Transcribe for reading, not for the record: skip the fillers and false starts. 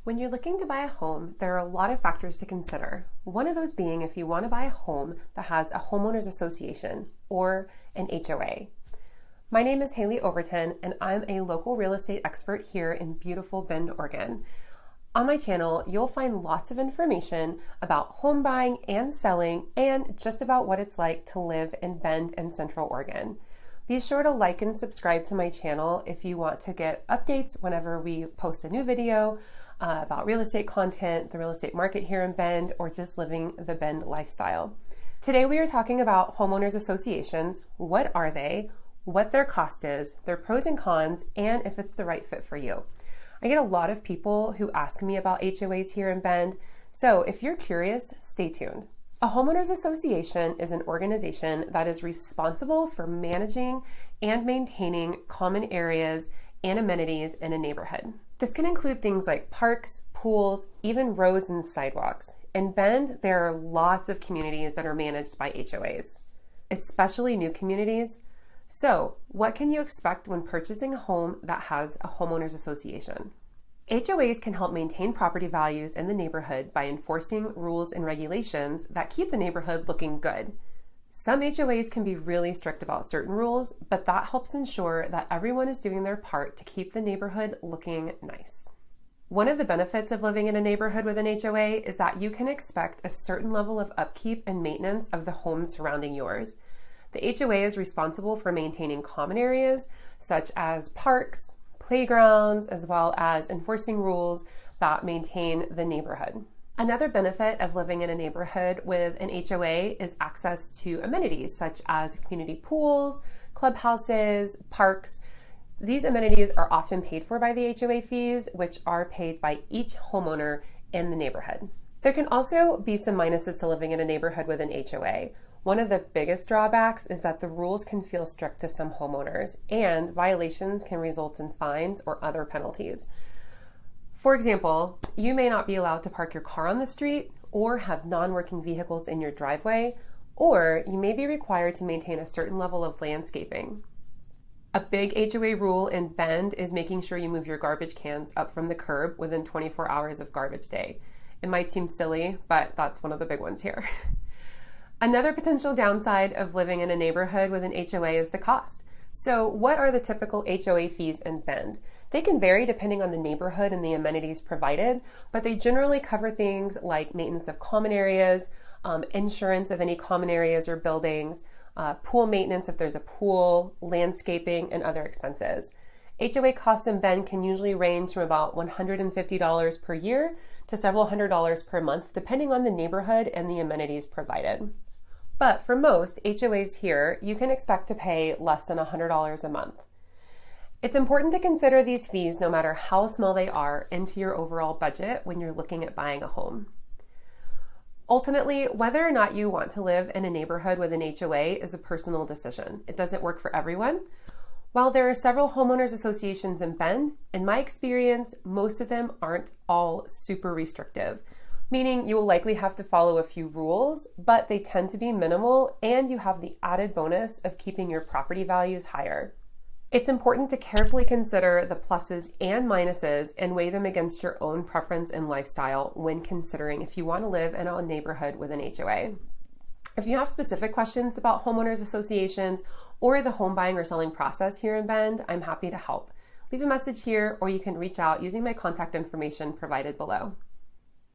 When you're looking to buy a home, there are a lot of factors to consider. One of those being if you want to buy a home that has a homeowners association or an HOA. My name is Haley Overton, and I'm a local real estate expert here in beautiful Bend, Oregon. On my channel, you'll find lots of information about home buying and selling and just about what it's like to live in Bend and Central Oregon. Be sure to like and subscribe to my channel if you want to get updates whenever we post a new video about real estate content, the real estate market here in Bend, or just living the Bend lifestyle. Today we are talking about homeowners associations. What are they? What their cost is, their pros and cons, and if it's the right fit for you. I get a lot of people who ask me about HOAs here in Bend, so if you're curious, stay tuned. A homeowners association is an organization that is responsible for managing and maintaining common areas and amenities in a neighborhood. This can include things like parks, pools, even roads and sidewalks. In Bend, there are lots of communities that are managed by HOAs, especially new communities. So, what can you expect when purchasing a home that has a homeowners association? HOAs can help maintain property values in the neighborhood by enforcing rules and regulations that keep the neighborhood looking good. Some HOAs can be really strict about certain rules, but that helps ensure that everyone is doing their part to keep the neighborhood looking nice. One of the benefits of living in a neighborhood with an HOA is that you can expect a certain level of upkeep and maintenance of the homes surrounding yours. The HOA is responsible for maintaining common areas such as parks, playgrounds, as well as enforcing rules that maintain the neighborhood. Another benefit of living in a neighborhood with an HOA is access to amenities such as community pools, clubhouses, parks. These amenities are often paid for by the HOA fees, which are paid by each homeowner in the neighborhood. There can also be some minuses to living in a neighborhood with an HOA. One of the biggest drawbacks is that the rules can feel strict to some homeowners, and violations can result in fines or other penalties. For example, you may not be allowed to park your car on the street or have non-working vehicles in your driveway, or you may be required to maintain a certain level of landscaping. A big HOA rule in Bend is making sure you move your garbage cans up from the curb within 24 hours of garbage day. It might seem silly, but that's one of the big ones here. Another potential downside of living in a neighborhood with an HOA is the cost. So what are the typical HOA fees in Bend? They can vary depending on the neighborhood and the amenities provided, but they generally cover things like maintenance of common areas, insurance of any common areas or buildings, pool maintenance if there's a pool, landscaping, and other expenses. HOA costs in Bend can usually range from about $150 per year to several $100s per month, depending on the neighborhood and the amenities provided. But for most HOAs here, you can expect to pay less than $100 a month. It's important to consider these fees, no matter how small they are, into your overall budget when you're looking at buying a home. Ultimately, whether or not you want to live in a neighborhood with an HOA is a personal decision. It doesn't work for everyone. While there are several homeowners associations in Bend, in my experience, most of them aren't all super restrictive, meaning you will likely have to follow a few rules, but they tend to be minimal and you have the added bonus of keeping your property values higher. It's important to carefully consider the pluses and minuses and weigh them against your own preference and lifestyle when considering if you want to live in a neighborhood with an HOA. If you have specific questions about homeowners associations or the home buying or selling process here in Bend, I'm happy to help. Leave a message here or you can reach out using my contact information provided below.